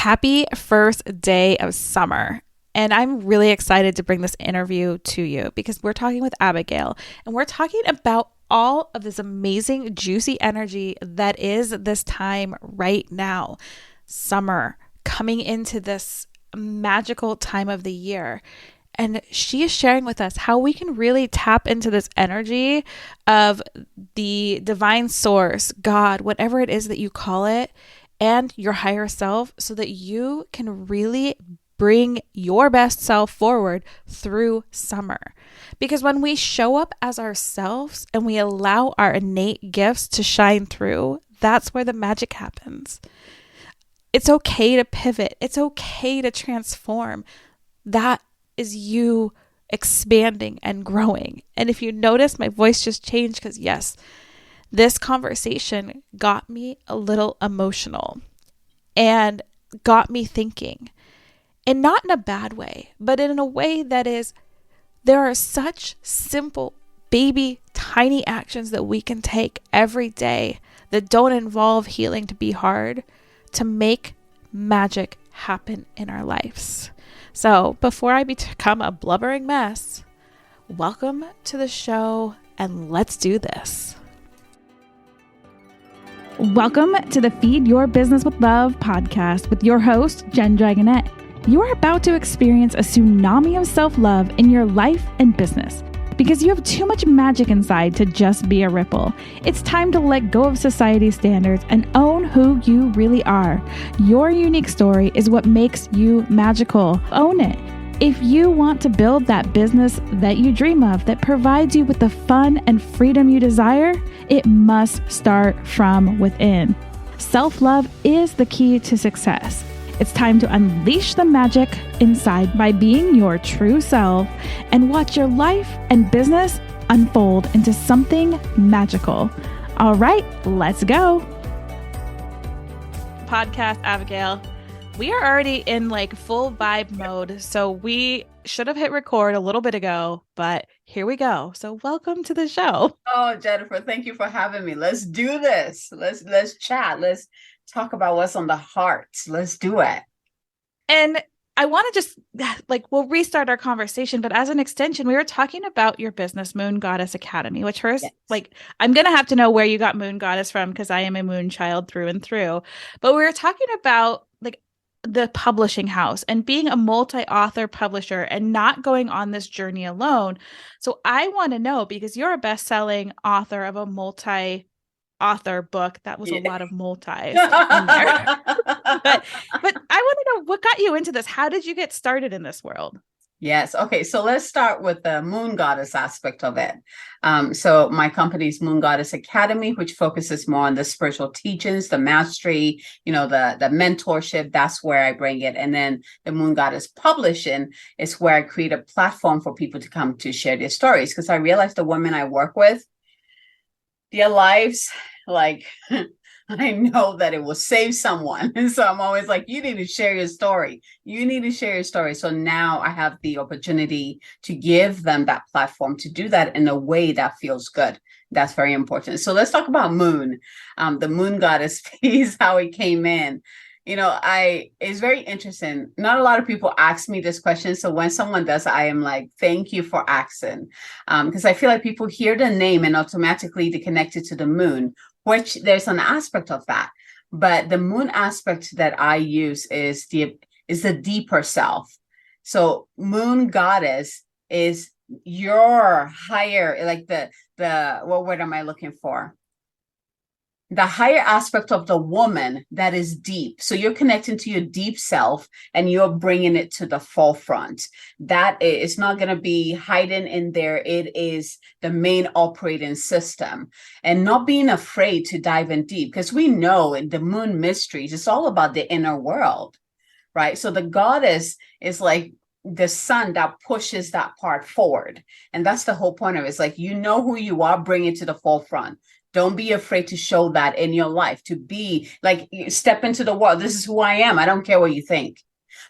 Happy first day of summer. And I'm really excited to bring this interview to you because we're talking with Abigail and we're talking about all of this amazing, juicy energy that is this time right now. Summer, coming into this magical time of the year. And she is sharing with us how we can really tap into this energy of the divine source, God, whatever it is that you call it, and your higher self, so that you can really bring your best self forward through summer. Because when we show up as ourselves and we allow our innate gifts to shine through, that's where the magic happens. It's okay to pivot. It's okay to transform. That is you expanding and growing. And if you notice, my voice just changed because yes, this conversation got me a little emotional and got me thinking, and not in a bad way, but in a way that is, there are such simple, baby, tiny actions that we can take every day that don't involve healing to be hard to make magic happen in our lives. So before I become a blubbering mess, welcome to the show and let's do this. Welcome to the Feed Your Business with Love podcast with your host, Jen Dragonette. You are about to experience a tsunami of self-love in your life and business because you have too much magic inside to just be a ripple. It's time to let go of society's standards and own who you really are. Your unique story is what makes you magical. Own it. If you want to build that business that you dream of that provides you with the fun and freedom you desire, it must start from within. Self-love is the key to success. It's time to unleash the magic inside by being your true self and watch your life and business unfold into something magical. All right, let's go. Podcast, Abigail. We are already in like full vibe mode, so we should have hit record a little bit ago, but here we go. So welcome to the show. Oh, Jennifer, thank you for having me. Let's do this. Let's chat. Let's talk about what's on the heart. Let's do it. And I want to just we'll restart our conversation, but as an extension, we were talking about your business, Moon Goddess Academy, which first, yes. I'm going to have to know where you got Moon Goddess from because I am a moon child through and through. But we were talking about the publishing house and being a multi-author publisher and not going on this journey alone. So I want to know, because you're a best-selling author of a multi-author book. That was a lot of multis in there. but I want to know what got you into this. How did you get started in this world? Yes. Okay. So let's start with the Moon Goddess aspect of it. So my company is Moon Goddess Academy, which focuses more on the spiritual teachings, the mastery, the mentorship. That's where I bring it. And then the Moon Goddess Publishing is where I create a platform for people to come to share their stories. Because I realize the women I work with, their lives, I know that it will save someone. And so I'm always like, you need to share your story. You need to share your story. So now I have the opportunity to give them that platform to do that in a way that feels good. That's very important. So let's talk about Moon, the Moon Goddess piece, how it came in. It's very interesting. Not a lot of people ask me this question. So when someone does, I am like, thank you for asking. Because I feel like people hear the name and automatically they connect it to the moon, which there's an aspect of that. But the moon aspect that I use is the deeper self. So Moon Goddess is your higher, like what word am I looking for? The higher aspect of the woman that is deep. So you're connecting to your deep self and you're bringing it to the forefront. That is not going to be hiding in there. It is the main operating system, and not being afraid to dive in deep, because we know in the moon mysteries, it's all about the inner world, right? So the goddess is like the sun that pushes that part forward. And that's the whole point of it. It's like, who you are, bring it to the forefront. Don't be afraid to show that in your life, to be like, step into the world. This is who I am. I don't care what you think.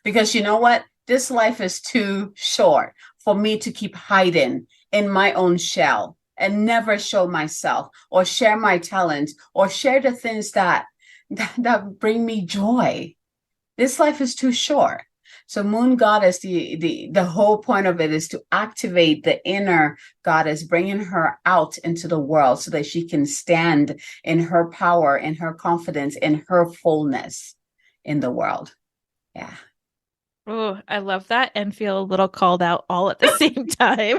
Because you know what? This life is too short for me to keep hiding in my own shell and never show myself or share my talents or share the things that bring me joy. This life is too short. So moon goddess, the whole point of it is to activate the inner goddess, bringing her out into the world so that she can stand in her power, in her confidence, in her fullness in the world. Yeah. Oh, I love that and feel a little called out all at the same time.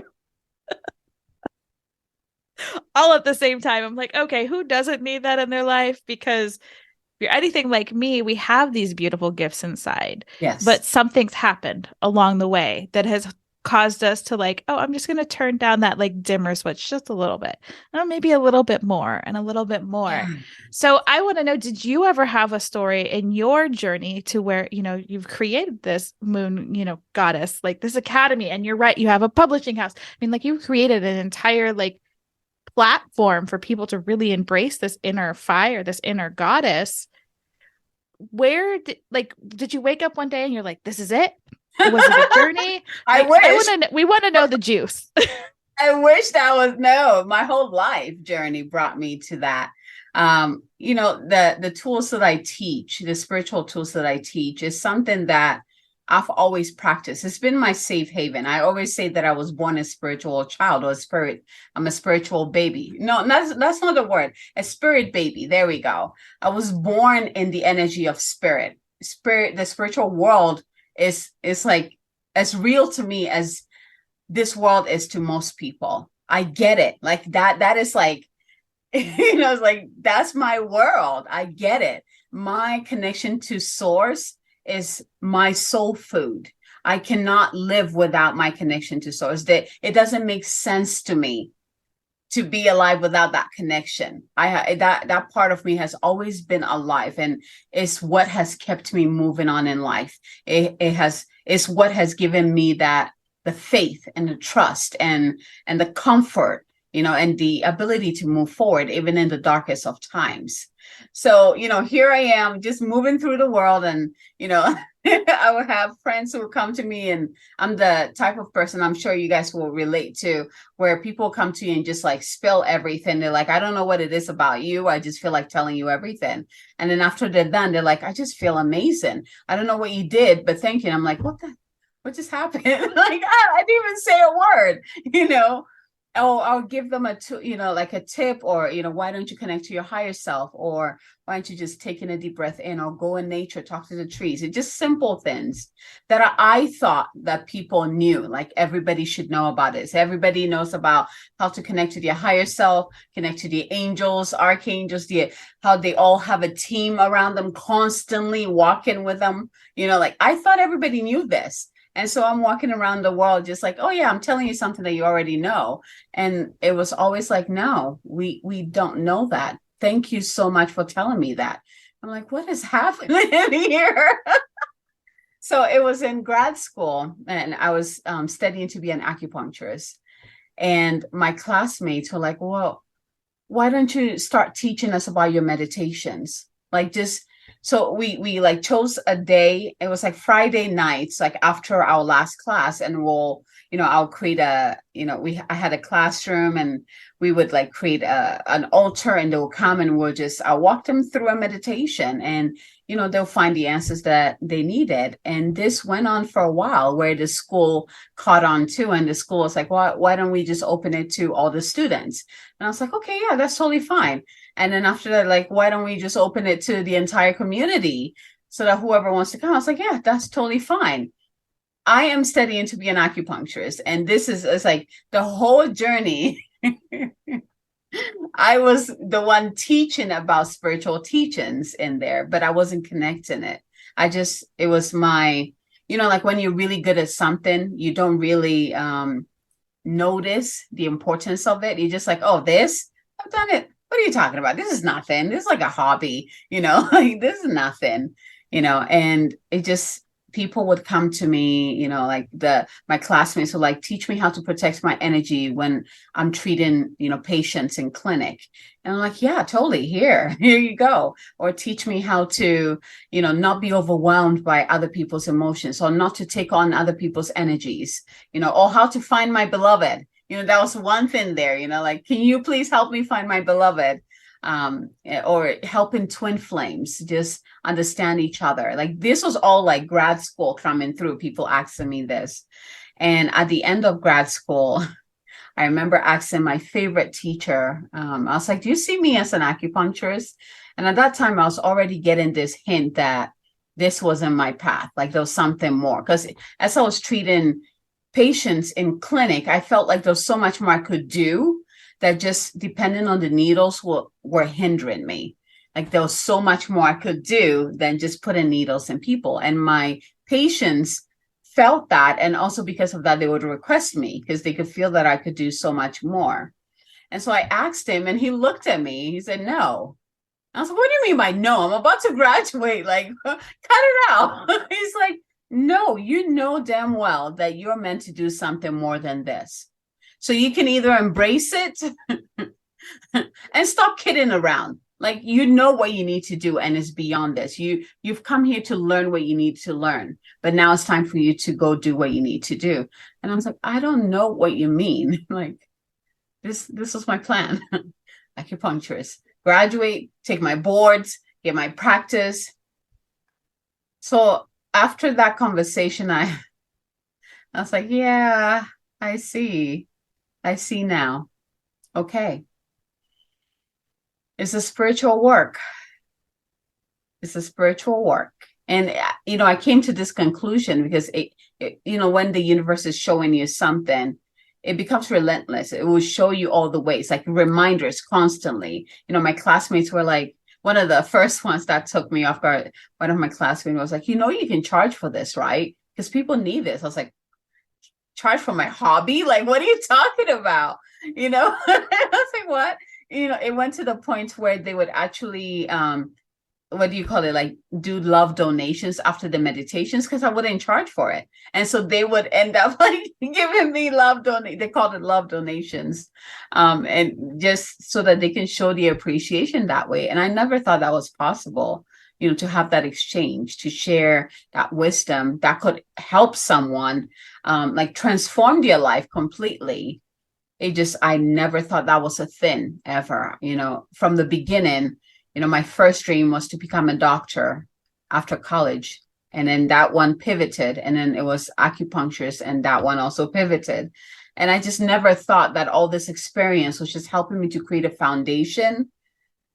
All at the same time. I'm like, okay, who doesn't need that in their life? Because if you're anything like me, we have these beautiful gifts inside, Yes. but something's happened along the way that has caused us to like, oh, I'm just going to turn down that like dimmer switch just a little bit, and maybe a little bit more and a little bit more. Yeah. So I want to know, did you ever have a story in your journey to where, you've created this moon, goddess, like this academy, and you're right, you have a publishing house. I mean, like you created an entire like platform for people to really embrace this inner fire, this inner goddess. Where did you wake up one day and you're like, this is it? Or was it a journey? I Like, wish. we want to know the juice. I wish that was no, my whole life journey brought me to that. The tools that I teach, the spiritual tools that I teach is something that I've always practiced. It's been my safe haven. I always say that I was born a spiritual child or a spirit. I'm a spiritual baby. No, that's not the word. A spirit baby. There we go. I was born in the energy of spirit. Spirit, the spiritual world is like as real to me as this world is to most people. I get it. Like that is like, it's like, that's my world. I get it. My connection to source is my soul food. I cannot live without my connection to source. That it doesn't make sense to me to be alive without that connection. That part of me has always been alive, and it's what has kept me moving on in life. It's what has given me that the faith and the trust and the comfort, and the ability to move forward even in the darkest of times. So, here I am just moving through the world, and, I would have friends who would come to me, and I'm the type of person I'm sure you guys will relate to, where people come to you and just like spill everything. They're like, I don't know what it is about you. I just feel like telling you everything. And then after they're done, they're like, I just feel amazing. I don't know what you did, but thank you. And I'm like, what just happened? Like, I didn't even say a word. I'll give them like a tip, or, why don't you connect to your higher self? Or why don't you just take in a deep breath in, or go in nature, talk to the trees? It's just simple things that I thought that people knew, like everybody should know about it. So everybody knows about how to connect to their higher self, connect to the angels, archangels, how they all have a team around them constantly walking with them. Like I thought everybody knew this. And so I'm walking around the world just like, oh yeah, I'm telling you something that you already know. And it was always like, no, we don't know that. Thank you so much for telling me that. I'm like, what is happening here? So it was in grad school, and I was studying to be an acupuncturist. And my classmates were like, well, why don't you start teaching us about your meditations? Like just so we like chose a day. It was like Friday nights, like after our last class, and I'll create I had a classroom, and we would like create an altar, and they'll come, and I'll walk them through a meditation, and they'll find the answers that they needed. And this went on for a while, where the school caught on too, and the school was like, well, why don't we just open it to all the students? And I was like, okay, yeah, that's totally fine. And then after that, like, why don't we just open it to the entire community so that whoever wants to come? I was like, yeah, that's totally fine. I am studying to be an acupuncturist, and it's like the whole journey. I was the one teaching about spiritual teachings in there, but I wasn't connecting it. It was my, like when you're really good at something, you don't really notice the importance of it. You're just like, oh, I've done it. What are you talking about? This is nothing. This is like a hobby, like this is nothing, and it just, people would come to me, like my classmates were like, teach me how to protect my energy when I'm treating, patients in clinic. And I'm like, yeah, totally. Here you go. Or teach me how to, not be overwhelmed by other people's emotions, or not to take on other people's energies, or how to find my beloved. That was one thing there, like, can you please help me find my beloved? or helping twin flames just understand each other. Like this was all like grad school coming through, people asking me this. And at the end of grad school, I remember asking my favorite teacher, I was like, do you see me as an acupuncturist? And at that time, I was already getting this hint that this wasn't my path. Like there was something more. Because as I was treating patients in clinic, I felt like there was so much more I could do that just depending on the needles were hindering me. Like there was so much more I could do than just putting needles in people. And my patients felt that. And also because of that, they would request me because they could feel that I could do so much more. And so I asked him and he looked at me. He said, no. I was like, what do you mean by no? I'm about to graduate. Like, cut it out. He's like, no, you know damn well that you're meant to do something more than this. So you can either embrace it and stop kidding around. Like you know what you need to do, and it's beyond this. You've come here to learn what you need to learn, but now it's time for you to go do what you need to do. And I was like, I don't know what you mean. Like this was my plan. Acupuncturist, graduate, take my boards, get my practice. So after that conversation, I was like, yeah, I see. I see now. Okay. It's a spiritual work. It's a spiritual work. And, I came to this conclusion because, when the universe is showing you something, it becomes relentless. It will show you all the ways, like reminders constantly. My classmates were like, one of the first ones that took me off guard, one of my classmates was like, you can charge for this, right? Because people need this. I was like, charge for my hobby? Like, what are you talking about? I was like, what? It went to the point where they would actually, what do you call it? Like do love donations after the meditations because I wouldn't charge for it. And so they would end up like giving me they called it love donations. And just so that they can show the appreciation that way. And I never thought that was possible, to have that exchange, to share that wisdom that could help someone, like transform their life completely. I never thought that was a thing ever, from the beginning. My first dream was to become a doctor after college. And then that one pivoted. And then it was acupuncturist. And that one also pivoted. And I just never thought that all this experience was just helping me to create a foundation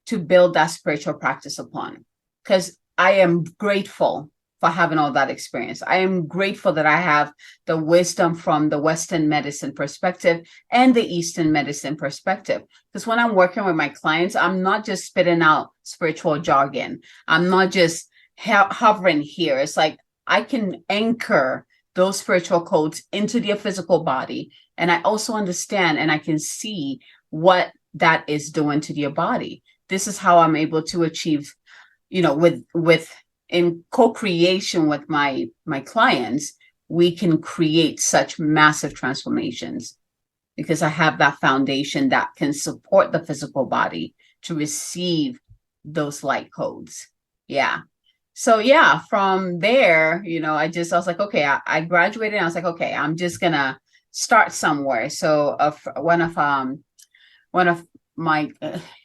to build that spiritual practice upon. Because I am grateful for having all that experience. I am grateful that I have the wisdom from the Western medicine perspective and the Eastern medicine perspective. Because when I'm working with my clients, I'm not just spitting out spiritual jargon. I'm not just hovering here. It's like I can anchor those spiritual codes into their physical body. And I also understand and I can see what that is doing to their body. This is how I'm able to achieve, with in co-creation with my clients, we can create such massive transformations because I have that foundation that can support the physical body to receive those light codes. Yeah. So yeah, from there, I was like, okay, I graduated. And I was like, okay, I'm just gonna start somewhere. So one of my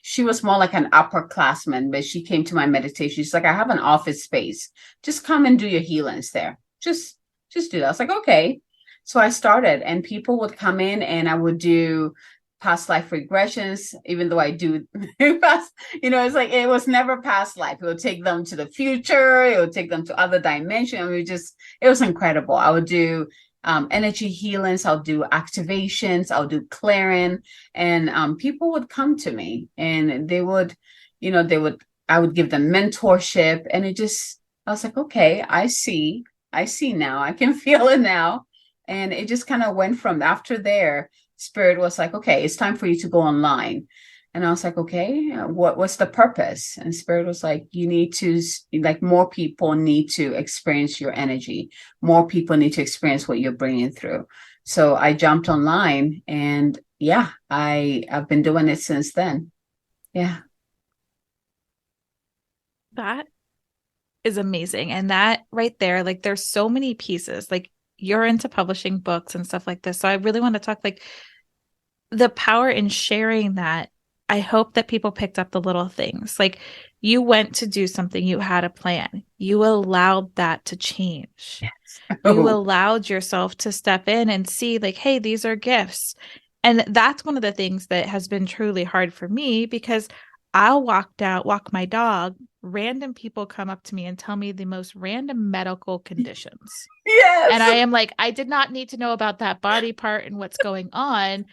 she was more like an upperclassman, but she came to my meditation. She's like, I have an office space, just come and do your healings there, just do that. I was like, okay. So I started, and people would come in and I would do past life regressions, even though I do past, it's like it was never past life. It would take them to the future, it would take them to other dimensions. I mean, it was incredible. I would do energy healings, I'll do activations, I'll do clearing, and people would come to me and they would, I would give them mentorship, and I was like, okay, I see now, I can feel it now. And it just kind of went from after there. Spirit was like, okay, it's time for you to go online. And I was like, okay, what's the purpose? And Spirit was like, you need to, like, more people need to experience your energy. More people need to experience what you're bringing through. So I jumped online, and yeah, I've been doing it since then. Yeah. That is amazing. And that right there, like there's so many pieces. Like you're into publishing books and stuff like this. So I really want to talk like the power in sharing that I hope that people picked up the little things. Like you went to do something, you had a plan. You allowed that to change. You Oh, allowed yourself to step in and see, like, hey, these are gifts. And that's one of the things that has been truly hard for me because I'll walk my dog, random people come up to me and tell me the most random medical conditions. And yes. I am like, I did not need to know about that body part and what's going on.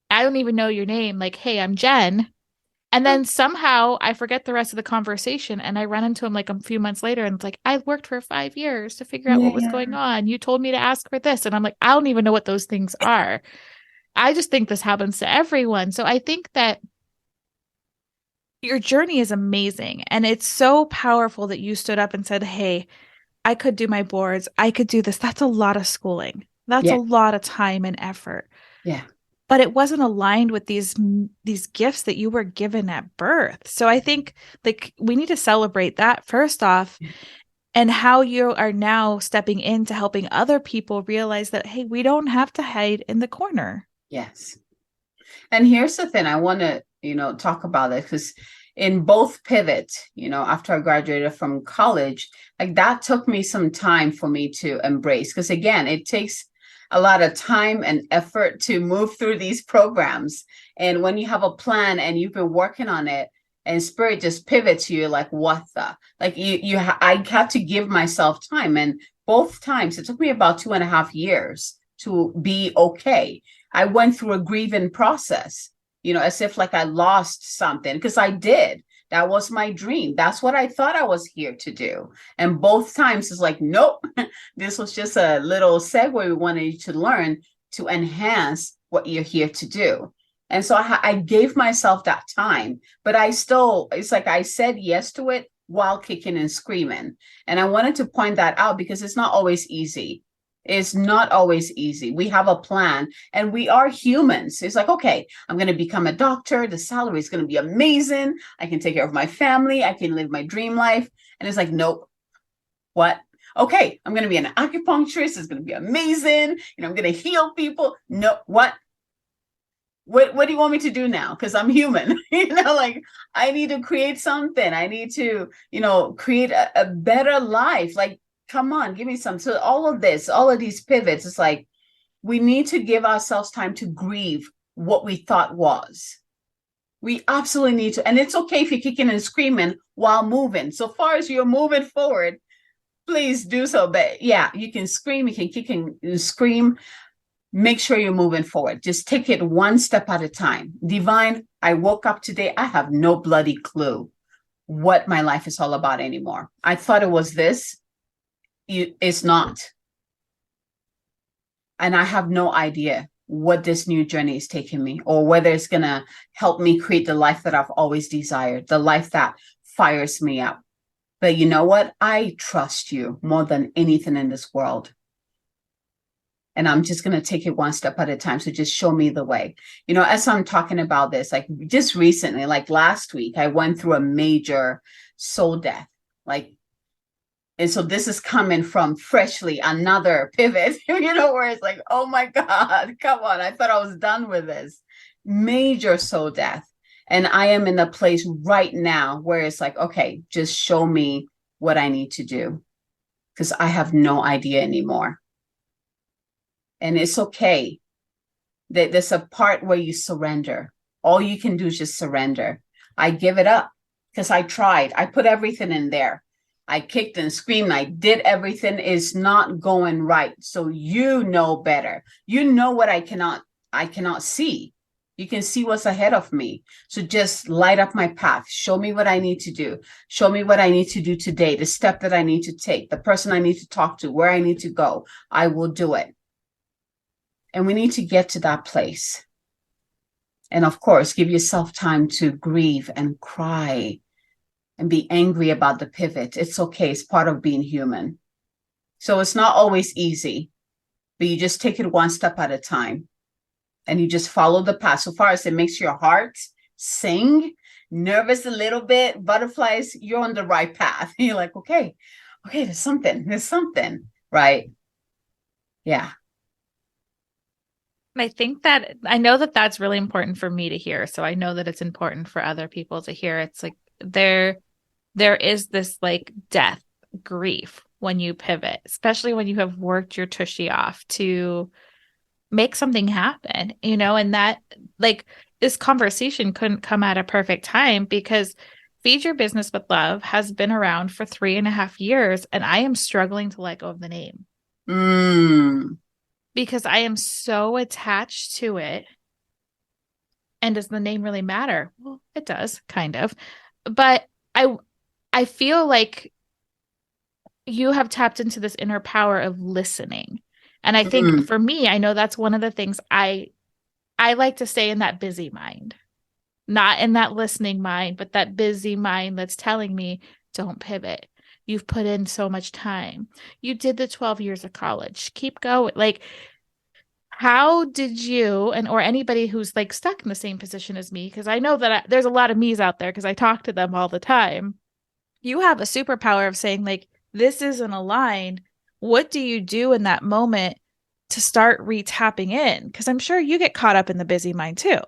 I don't even know your name. Like, hey, I'm Jen. And then somehow I forget the rest of the conversation and I run into him like a few months later and it's like, I worked for 5 years to figure out what was going Yeah. on. You told me to ask for this. And I'm like, I don't even know what those things are. I just think this happens to everyone. So I think that your journey is amazing. And it's so powerful that you stood up and said, hey, I could do my boards. I could do this. That's a lot of schooling. That's a Yeah. lot of time and effort. Yeah. But it wasn't aligned with these gifts that you were given at birth. So I think like we need to celebrate that first off and how you are now stepping into helping other people realize that hey, we don't have to hide in the corner. Yes. And here's the thing I want to, talk about it because in both pivots, after I graduated from college, like that took me some time for me to embrace. Because again, it takes a lot of time and effort to move through these programs. And when you have a plan and you've been working on it, and spirit just pivots you, like what the like I had to give myself time, and both times it took me about 2.5 years to be okay. I went through a grieving process, as if like I lost something because I did. That was my dream. That's what I thought I was here to do. And both times it's like, nope, this was just a little segue we wanted you to learn to enhance what you're here to do. And so I gave myself that time, but it's like I said yes to it while kicking and screaming. And I wanted to point that out because it's not always easy. It's not always easy. We have a plan and we are humans. It's like, okay, I'm going to become a doctor. The salary is going to be amazing. I can take care of my family. I can live my dream life. And it's like, nope. What? Okay, I'm going to be an acupuncturist. It's going to be amazing. I'm going to heal people. No, what? What do you want me to do now? Because I'm human. Like I need to create something. I need to, create a better life. Like, come on, give me some. So all of these pivots, it's like we need to give ourselves time to grieve what we thought was. We absolutely need to. And it's okay if you're kicking and screaming while moving. So far as you're moving forward, please do so. But yeah, you can scream, you can kick and scream. Make sure you're moving forward. Just take it one step at a time. Divine, I woke up today. I have no bloody clue what my life is all about anymore. I thought it was this. It's not. And I have no idea what this new journey is taking me or whether it's going to help me create the life that I've always desired, the life that fires me up. But you know what? I trust you more than anything in this world. And I'm just going to take it one step at a time. So just show me the way. As I'm talking about this, like just recently, like last week, I went through a major soul death. And so this is coming from freshly another pivot, where it's like, oh my God, come on. I thought I was done with this major soul death. And I am in the place right now where it's like, okay, just show me what I need to do because I have no idea anymore. And it's okay. There's a part where you surrender. All you can do is just surrender. I give it up because I tried. I put everything in there. I kicked and screamed. I did everything. It's not going right. So you know better. You know what I cannot see. You can see what's ahead of me. So just light up my path. Show me what I need to do. Show me what I need to do today, the step that I need to take, the person I need to talk to, where I need to go. I will do it. And we need to get to that place. And of course, give yourself time to grieve and cry and be angry about the pivot. It's okay. It's part of being human. So it's not always easy, but you just take it one step at a time and you just follow the path. So far as it makes your heart sing, nervous a little bit, butterflies, you're on the right path. You're like, okay, there's something, right? Yeah. I think that I know that that's really important for me to hear. So I know that it's important for other people to hear. It's like there is this like death grief when you pivot, especially when you have worked your tushy off to make something happen, and that like this conversation couldn't come at a perfect time because Feed Your Business with Love has been around for 3.5 years and I am struggling to let go of the name Mm, because I am so attached to it. And does the name really matter? Well, it does, kind of. But I feel like you have tapped into this inner power of listening. And I think mm, for me, I know that's one of the things I like to stay in that busy mind, not in that listening mind, but that busy mind that's telling me, don't pivot. You've put in so much time. You did the 12 years of college. Keep going. Like, how did you, and or anybody who's like stuck in the same position as me, because I know that there's a lot of me's out there because I talk to them all the time. You have a superpower of saying, like, this isn't aligned. What do you do in that moment to start re-tapping in? Because I'm sure you get caught up in the busy mind too,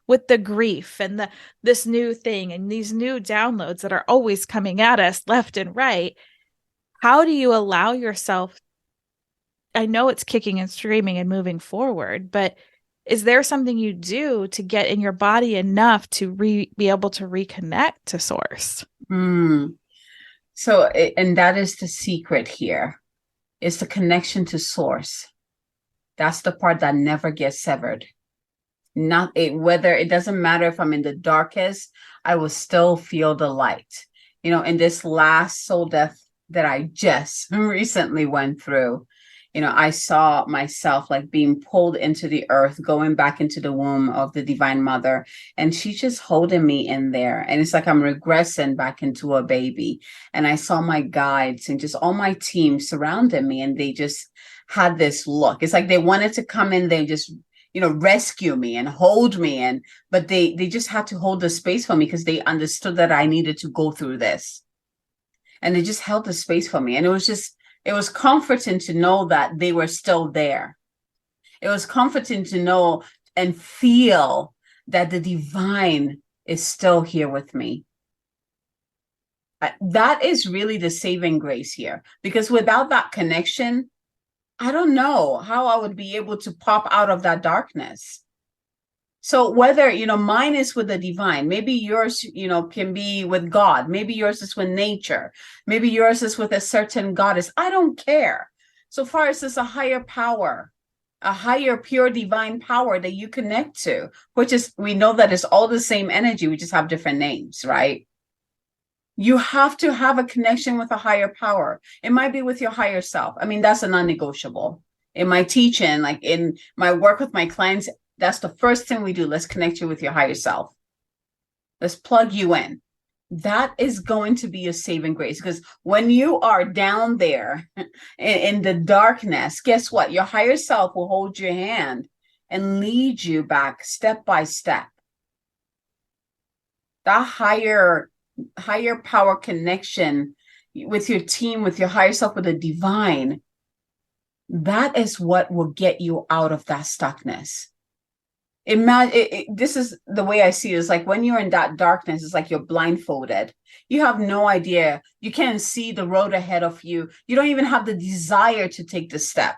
with the grief and the this new thing and these new downloads that are always coming at us left and right. How do you allow yourself? I know it's kicking and screaming and moving forward, but is there something you do to get in your body enough to be able to reconnect to source? mm. So, and that is the secret here, is the connection to source. That's the part that never gets severed. Not it, whether it doesn't matter if I'm in the darkest, I will still feel the light. In this last soul death that I just recently went through, I saw myself like being pulled into the earth, going back into the womb of the Divine Mother, and she's just holding me in there. And it's like I'm regressing back into a baby. And I saw my guides and just all my team surrounding me, and they just had this look. It's like they wanted to come in, they just rescue me and hold me, but they just had to hold the space for me because they understood that I needed to go through this, and they just held the space for me. And it was comforting to know that they were still there. It was comforting to know and feel that the divine is still here with me. That is really the saving grace here, because without that connection, I don't know how I would be able to pop out of that darkness. So whether, mine is with the divine, maybe yours, can be with God. Maybe yours is with nature. Maybe yours is with a certain goddess. I don't care. So far as it's a higher power, a higher pure divine power that you connect to, which is, we know that it's all the same energy. We just have different names, right? You have to have a connection with a higher power. It might be with your higher self. I mean, that's a non-negotiable. In my teaching, like in my work with my clients, that's the first thing we do. Let's connect you with your higher self. Let's plug you in. That is going to be a saving grace, because when you are down there in the darkness, guess what? Your higher self will hold your hand and lead you back step by step. That higher power connection with your team, with your higher self, with the divine, that is what will get you out of that stuckness. This is the way I see it. Is like when you're in that darkness, it's like you're blindfolded. You have no idea. You can't see the road ahead of you. You don't even have the desire to take the step.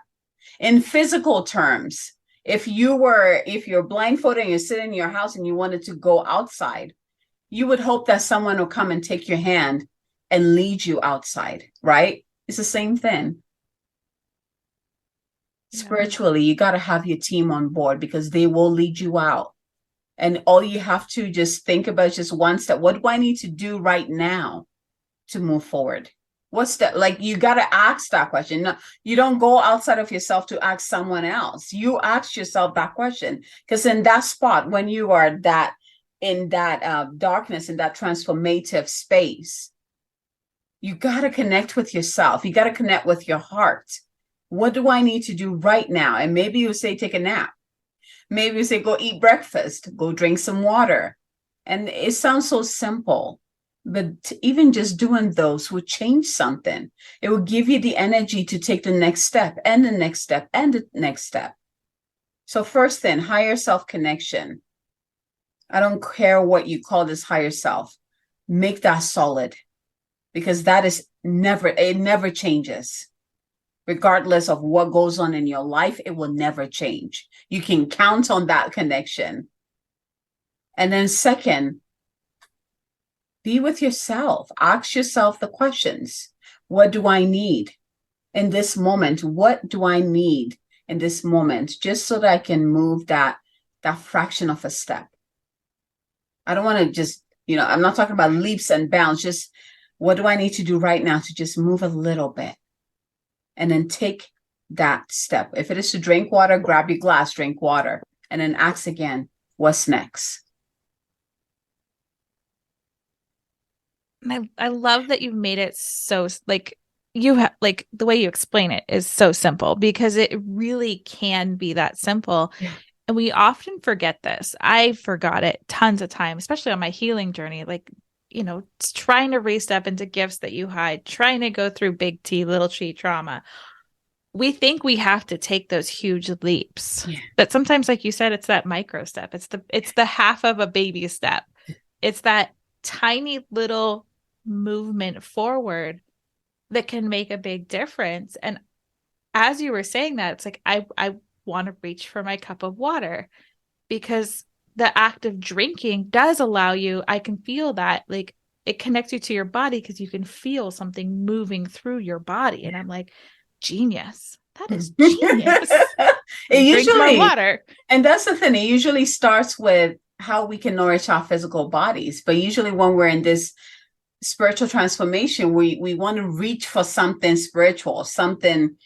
In physical terms, if you're blindfolded and you're sitting in your house and you wanted to go outside, you would hope that someone will come and take your hand and lead you outside, right? It's the same thing. Yeah. Spiritually, you got to have your team on board, because they will lead you out. And all you have to just think about is just one step. What do I need to do right now to move forward? What's that? Like, you got to ask that question. No, you don't go outside of yourself to ask someone else. You ask yourself that question, because in that spot, when you are in that darkness, in that transformative space, you got to connect with yourself. You got to connect with your heart. What do I need to do right now? And maybe you say, take a nap. Maybe you say, go eat breakfast, go drink some water. And it sounds so simple, but even just doing those will change something. It will give you the energy to take the next step and the next step and the next step. So first thing, higher self connection. I don't care what you call this higher self. Make that solid, because that is it never changes. Regardless of what goes on in your life, it will never change. You can count on that connection. And then second, be with yourself. Ask yourself the questions. What do I need in this moment? What do I need in this moment? Just so that I can move that fraction of a step. I don't want to just, I'm not talking about leaps and bounds. Just what do I need to do right now to just move a little bit? And then take that step. If it is to drink water, grab your glass, drink water, and then ask again, what's next? And I love that you've made it so like the way you explain it is so simple, because it really can be that simple. Yeah. And we often forget this. I forgot it tons of times, especially on my healing journey, like, trying to re-step into gifts that you hide, trying to go through big T, little T trauma. We think we have to take those huge leaps. Yeah. But sometimes, like you said, it's that micro step. It's the half of a baby step. It's that tiny little movement forward that can make a big difference. And as you were saying that, it's like, I want to reach for my cup of water, because the act of drinking does allow you, I can feel that, like, it connects you to your body because you can feel something moving through your body. And I'm like, genius. That is genius. Drink more water. And that's the thing. It usually starts with how we can nourish our physical bodies. But usually when we're in this spiritual transformation, we want to reach for something spiritual, something,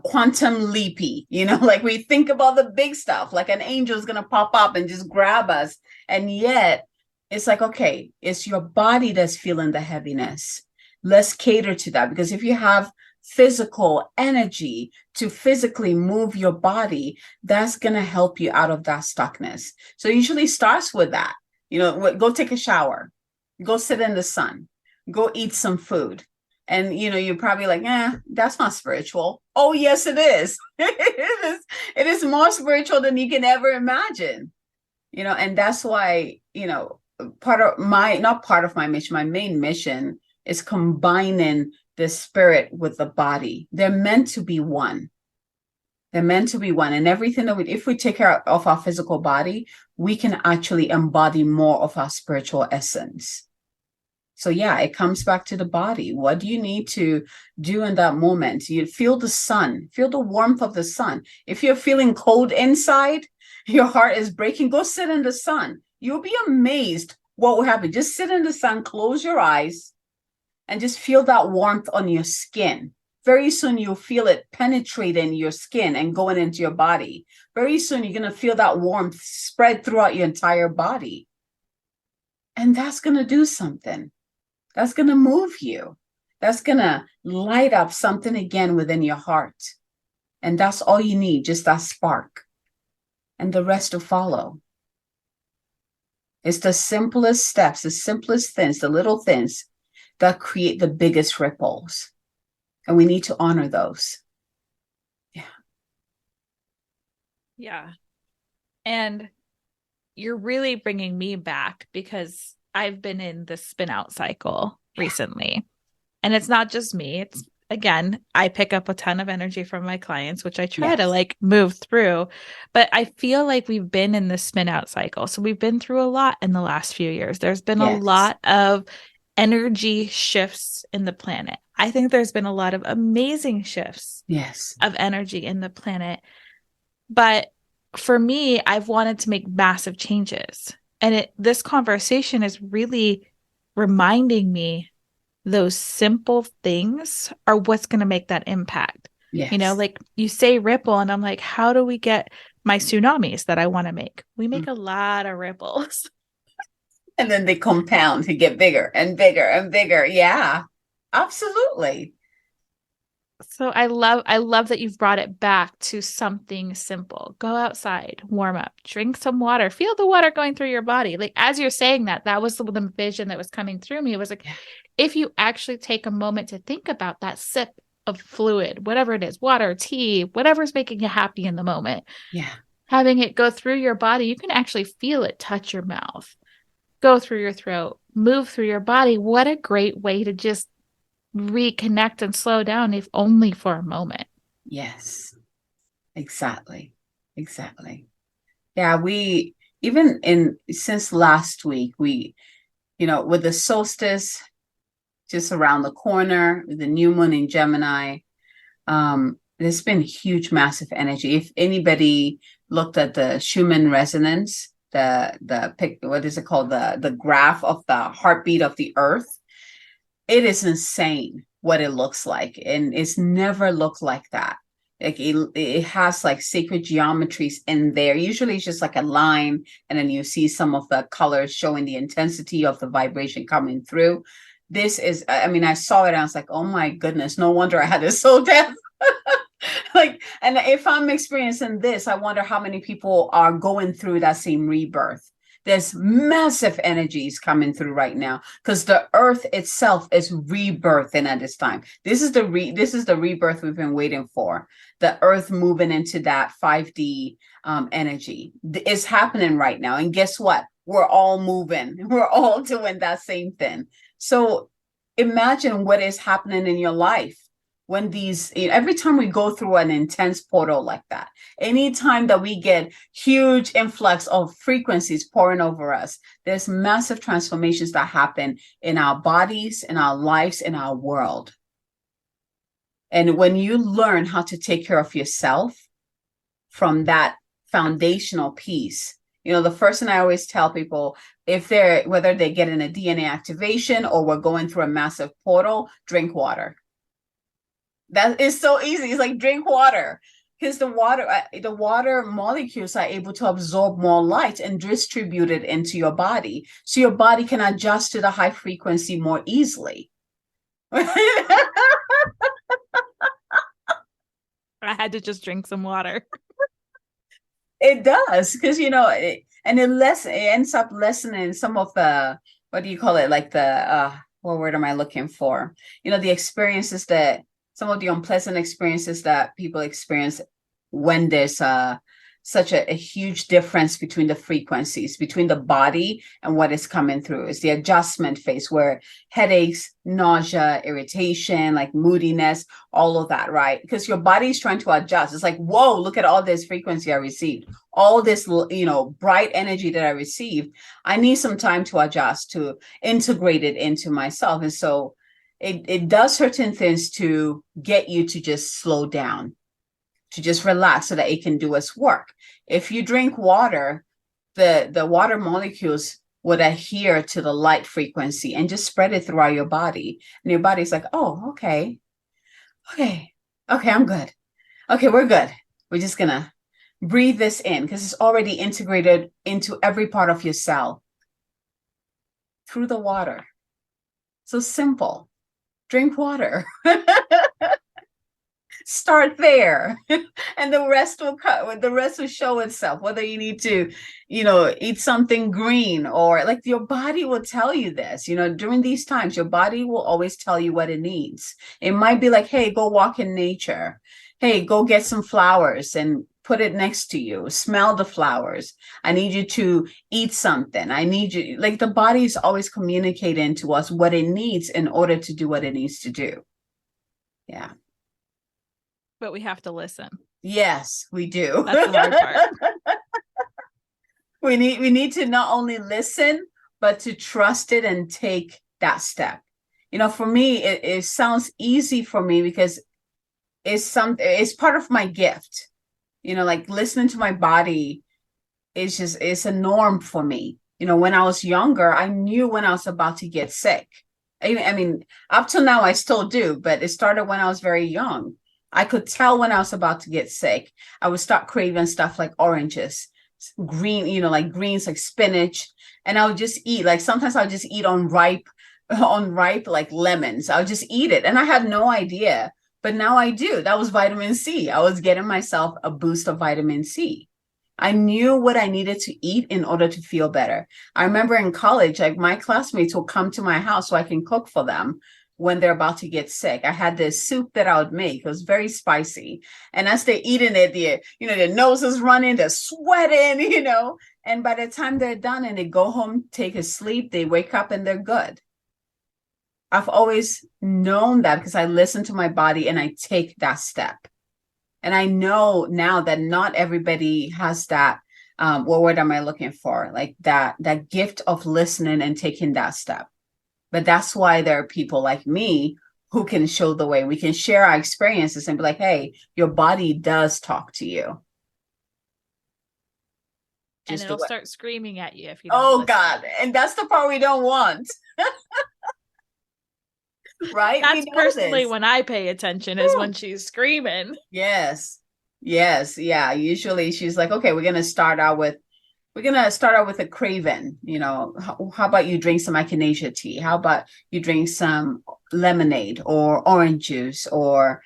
quantum leapy, like we think about the big stuff, like an angel is going to pop up and just grab us. And yet it's like, okay, it's your body that's feeling the heaviness. Let's cater to that, because if you have physical energy to physically move your body, that's going to help you out of that stuckness. So it usually starts with that, go take a shower, go sit in the sun, go eat some food. And, you're probably like, that's not spiritual. Oh, yes, it is. It is more spiritual than you can ever imagine, and that's why, not part of my mission, my main mission is combining the spirit with the body. They're meant to be one. They're meant to be one. And everything if we take care of our physical body, we can actually embody more of our spiritual essence. So yeah, it comes back to the body. What do you need to do in that moment? You feel the sun, feel the warmth of the sun. If you're feeling cold inside, your heart is breaking, go sit in the sun. You'll be amazed what will happen. Just sit in the sun, close your eyes, and just feel that warmth on your skin. Very soon you'll feel it penetrating your skin and going into your body. Very soon you're going to feel that warmth spread throughout your entire body. And that's going to do something. That's going to move you. That's going to light up something again within your heart. And that's all you need, just that spark. And the rest will follow. It's the simplest steps, the simplest things, the little things that create the biggest ripples. And we need to honor those. Yeah. Yeah. And you're really bringing me back, because I've been in the spin out cycle recently. And it's not just me. It's, again, I pick up a ton of energy from my clients, which I try to move through. But I feel like we've been in the spin out cycle. So we've been through a lot in the last few years. There's been a lot of energy shifts in the planet. I think there's been a lot of amazing shifts of energy in the planet. But for me, I've wanted to make massive changes. And this conversation is really reminding me those simple things are what's going to make that impact. Yes. Like you say ripple, and I'm like, how do we get my tsunamis that I want to make? We make a lot of ripples. And then they compound to get bigger and bigger and bigger. Yeah, absolutely. So I love that you've brought it back to something simple. Go outside, warm up, drink some water, feel the water going through your body. Like, as you're saying that was the vision that was coming through me. It was like, if you actually take a moment to think about that sip of fluid, whatever it is, water, tea, whatever's making you happy in the moment, Yeah. having it go through your body, you can actually feel it touch your mouth, go through your throat, move through your body. What a great way to just reconnect and slow down, if only for a moment. Yes. Exactly. Exactly. Yeah, we even in since last week, with the solstice just around the corner, the new moon in Gemini, there's been huge, massive energy. If anybody looked at the Schumann resonance, the pic, what is it called? The graph of the heartbeat of the earth, it is insane what it looks like. And it's never looked like that. Like it has like sacred geometries in there. Usually it's just like a line, and then you see some of the colors showing the intensity of the vibration coming through. This is, I mean, I saw it and I was like, oh my goodness, no wonder I had a soul death. Like, and if I'm experiencing this, I wonder how many people are going through that same rebirth. There's massive energies coming through right now because the earth itself is rebirthing at this time. This is the rebirth we've been waiting for. The earth moving into that 5D energy is happening right now. And guess what? We're all moving. We're all doing that same thing. So imagine what is happening in your life when every time we go through an intense portal like that, anytime that we get huge influx of frequencies pouring over us, there's massive transformations that happen in our bodies, in our lives, in our world. And when you learn how to take care of yourself from that foundational piece, the first thing I always tell people, whether they're getting a DNA activation or we're going through a massive portal, drink water. That is so easy. It's like drink water, because the water molecules are able to absorb more light and distribute it into your body, so your body can adjust to the high frequency more easily. I had to just drink some water. It does, because it ends up lessening some of the, what do you call it, like the what word am I looking for? The experiences that some of the unpleasant experiences that people experience when there's such a huge difference between the frequencies, between the body and what is coming through. It's the adjustment phase where headaches, nausea, irritation, like moodiness, all of that, right? Because your body is trying to adjust. It's like, whoa, look at all this frequency I received, all this, bright energy that I received. I need some time to adjust, to integrate it into myself. And so it does certain things to get you to just slow down, to just relax so that it can do its work. If you drink water, the water molecules would adhere to the light frequency and just spread it throughout your body. And your body's like, oh, okay, I'm good. Okay, we're good. We're just gonna breathe this in because it's already integrated into every part of your cell through the water. So simple. Drink water. Start there, and the rest will show itself. Whether you need to, eat something green, or like your body will tell you this. During these times, your body will always tell you what it needs. It might be like, hey, go walk in nature. Hey, go get some flowers and put it next to you. Smell the flowers. I need you to eat something. I need you. Like the body is always communicating to us what it needs in order to do what it needs to do. Yeah. But we have to listen. Yes, we do. That's the hard part. We need to not only listen, but to trust it and take that step. For me, it sounds easy for me because it's part of my gift. Like listening to my body it's a norm for me. When I was younger, I knew when I was about to get sick. I mean, up till now, I still do, but it started when I was very young. I could tell when I was about to get sick. I would start craving stuff like oranges, green, like greens, like spinach. And I would just eat, like sometimes I would just eat unripe, like lemons. I would just eat it. And I had no idea, but now I do. That was vitamin C. I was getting myself a boost of vitamin C. I knew what I needed to eat in order to feel better. I remember in college, like my classmates will come to my house so I can cook for them when they're about to get sick. I had this soup that I would make. It was very spicy. And as they're eating it, their nose is running, they're sweating, and by the time they're done and they go home, take a sleep, they wake up and they're good. I've always known that because I listen to my body and I take that step. And I know now that not everybody has that. What word am I looking for? Like that gift of listening and taking that step. But that's why there are people like me who can show the way. We can share our experiences and be like, hey, your body does talk to you. And it'll start screaming at you if you don't listen. God. And that's the part we don't want. Right? That's personally when I pay attention is when she's screaming. Yes. Yeah. Usually she's like, okay, we're going to start out with a craven. How about you drink some echinacea tea? How about you drink some lemonade or orange juice, or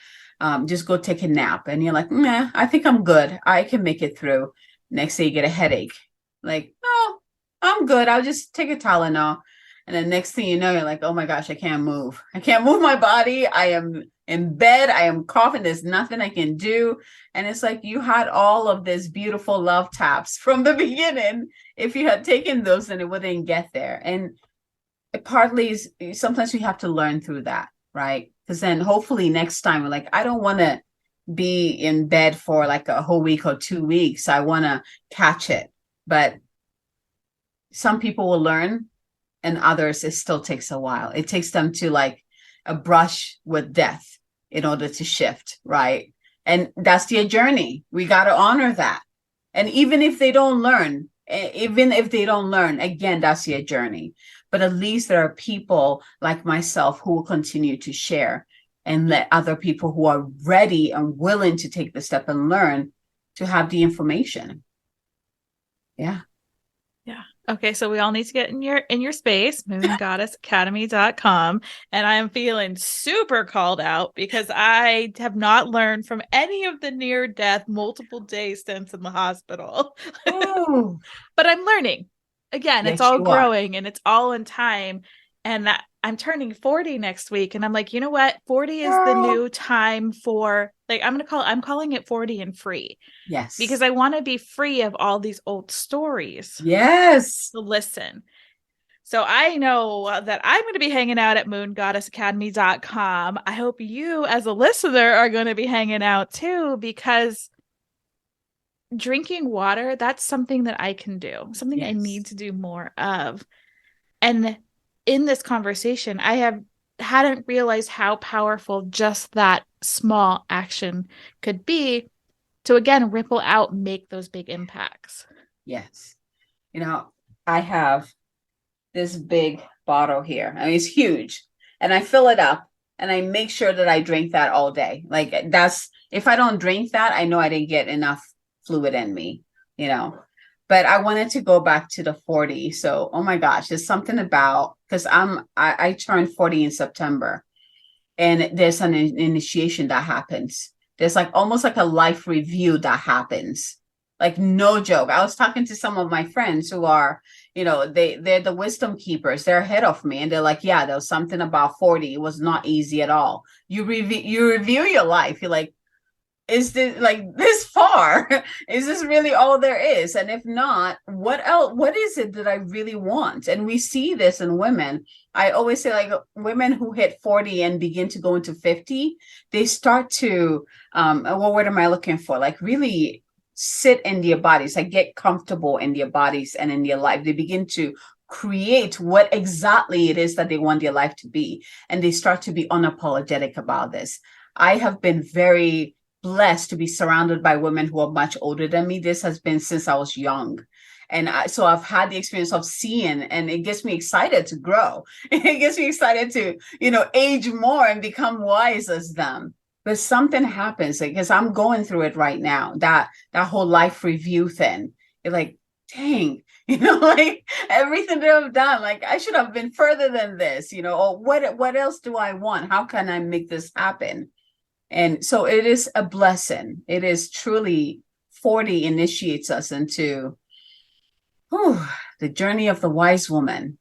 just go take a nap? And you're like, nah, I think I'm good. I can make it through. Next day you get a headache. Like, oh, I'm good. I'll just take a Tylenol. And then next thing you know, you're like, oh my gosh, I can't move. I can't move my body. I am in bed. I am coughing. There's nothing I can do. And it's like you had all of this beautiful love taps from the beginning. If you had taken those, then it wouldn't get there. And it partly is sometimes we have to learn through that, right? Because then hopefully next time we're like, I don't want to be in bed for like a whole week or 2 weeks. I want to catch it. But some people will learn, and others, it still takes a while. It takes them to like a brush with death in order to shift, right? And that's their journey. We got to honor that. And even if they don't learn, again, that's their journey. But at least there are people like myself who will continue to share and let other people who are ready and willing to take the step and learn to have the information. Yeah. Okay, so we all need to get in your space, moongoddessacademy.com. And I am feeling super called out because I have not learned from any of the near-death multiple day stints in the hospital. But I'm learning. Again, yes, it's all growing and it's all in time. And I'm turning 40 next week. And I'm like, you know what? 40 is the new time for, like, I'm calling it 40 and free. Yes. Because I want to be free of all these old stories. Yes. To listen. So I know that I'm going to be hanging out at moongoddessacademy.com. I hope you as a listener are going to be hanging out too, because drinking water, that's something that I can do, something I need to do more of. And in this conversation, I hadn't realized how powerful just that small action could be to, again, ripple out, make those big impacts. Yes. I have this big bottle here. I mean, it's huge. And I fill it up and I make sure that I drink that all day. Like if I don't drink that, I know I didn't get enough fluid in me, But I wanted to go back to the 40. So, oh my gosh, there's something about, because I turned 40 in September, and there's an initiation that happens. There's like almost like a life review that happens. Like, no joke. I was talking to some of my friends who are, they're the wisdom keepers. They're ahead of me. And they're like, yeah, there was something about 40. It was not easy at all. You review your life. You're like, is this like this far? Is this really all there is? And if not, what else? What is it that I really want? And we see this in women. I always say, like, women who hit 40 and begin to go into 50, they start to, what word am I looking for? Like, really sit in their bodies, like get comfortable in their bodies and in their life. They begin to create what exactly it is that they want their life to be. And they start to be unapologetic about this. I have been very blessed to be surrounded by women who are much older than me. This has been since I was young. And so I've had the experience of seeing, and it gets me excited to grow. It gets me excited to, age more and become wise as them. But something happens, because I'm going through it right now, that whole life review thing. You're like, dang, like everything that I've done, like I should have been further than this, or what else do I want? How can I make this happen? And so it is a blessing. It is truly, 40 initiates us into the journey of the wise woman.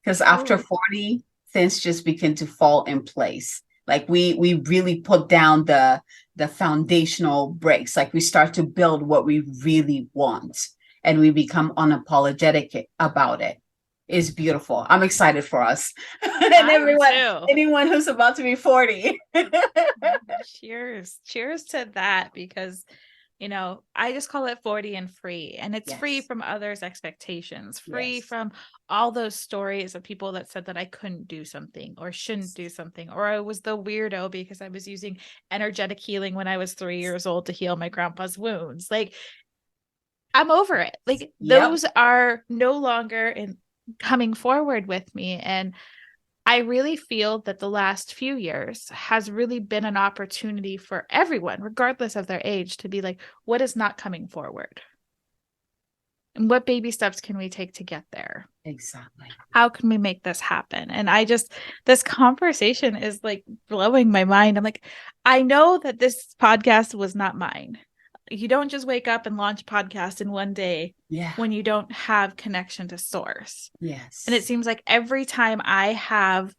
Because after 40, things just begin to fall in place. Like we really put down the foundational bricks. Like we start to build what we really want, and we become unapologetic about it. It's beautiful. I'm excited for us. And anyone who's about to be 40. Cheers to that, because I just call it 40 and free, and it's free from others' expectations, free from all those stories of people that said that I couldn't do something or shouldn't do something, or I was the weirdo because I was using energetic healing when I was 3 years old to heal my grandpa's wounds. Like, I'm over it. Like, those are no longer coming forward with me. And I really feel that the last few years has really been an opportunity for everyone, regardless of their age, to be like, what is not coming forward? And what baby steps can we take to get there? Exactly. How can we make this happen? And this conversation is like blowing my mind. I'm like, I know that this podcast was not mine. You don't just wake up and launch a podcast in one day when you don't have connection to source. Yes. And it seems like every time I have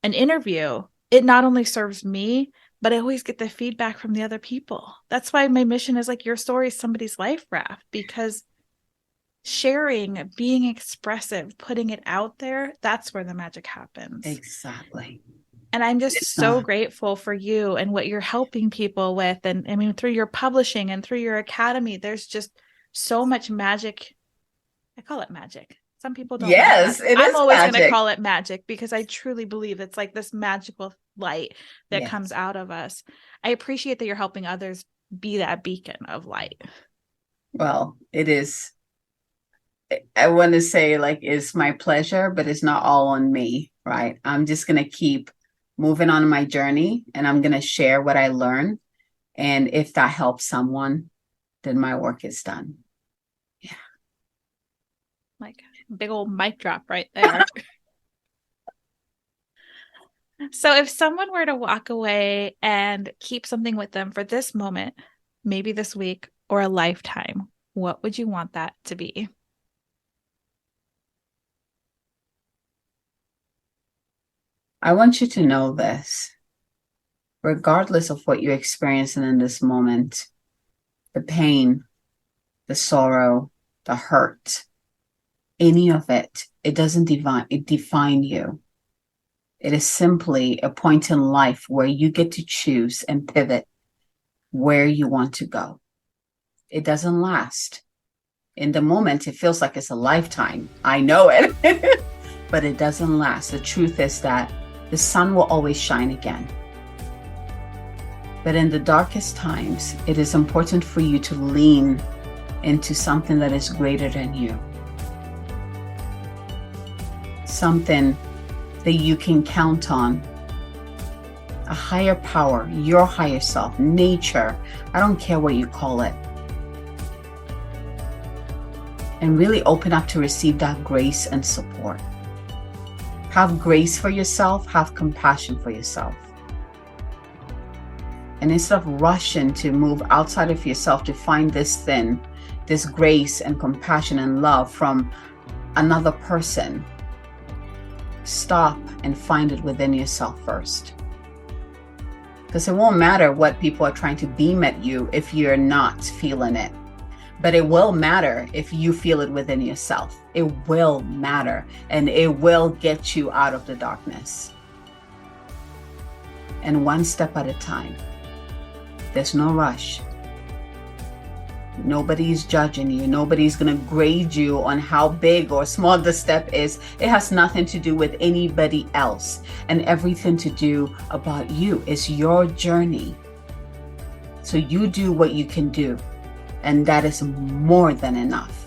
an interview, it not only serves me, but I always get the feedback from the other people. That's why my mission is like, your story is somebody's life raft, because sharing, being expressive, putting it out there, that's where the magic happens. Exactly. And I'm just so grateful for you and what you're helping people with. And I mean, through your publishing and through your academy, there's just so much magic. I call it magic. Some people don't. Yes, it is. I'm always going to call it magic, because I truly believe it's like this magical light that comes out of us. I appreciate that you're helping others be that beacon of light. Well, it is. I want to say, like, it's my pleasure, but it's not all on me, right? I'm just going to keep moving on my journey, and I'm going to share what I learn. And if that helps someone, then my work is done. Yeah. Like big old mic drop right there. So if someone were to walk away and keep something with them for this moment, maybe this week or a lifetime, what would you want that to be? I want you to know this. Regardless of what you're experiencing in this moment, the pain, the sorrow, the hurt, any of it, it doesn't define you. It is simply a point in life where you get to choose and pivot where you want to go. It doesn't last. In the moment, it feels like it's a lifetime. I know it, but it doesn't last. The truth is that the sun will always shine again. But in the darkest times, it is important for you to lean into something that is greater than you. Something that you can count on. A higher power, your higher self, nature, I don't care what you call it. And really open up to receive that grace and support. Have grace for yourself, have compassion for yourself. And instead of rushing to move outside of yourself to find this grace and compassion and love from another person, stop and find it within yourself first. Because it won't matter what people are trying to beam at you if you're not feeling it. But it will matter if you feel it within yourself. It will matter, and it will get you out of the darkness. And one step at a time. There's no rush. Nobody's judging you. Nobody's going to grade you on how big or small the step is. It has nothing to do with anybody else, and everything to do about you. It's your journey. So you do what you can do. And that is more than enough.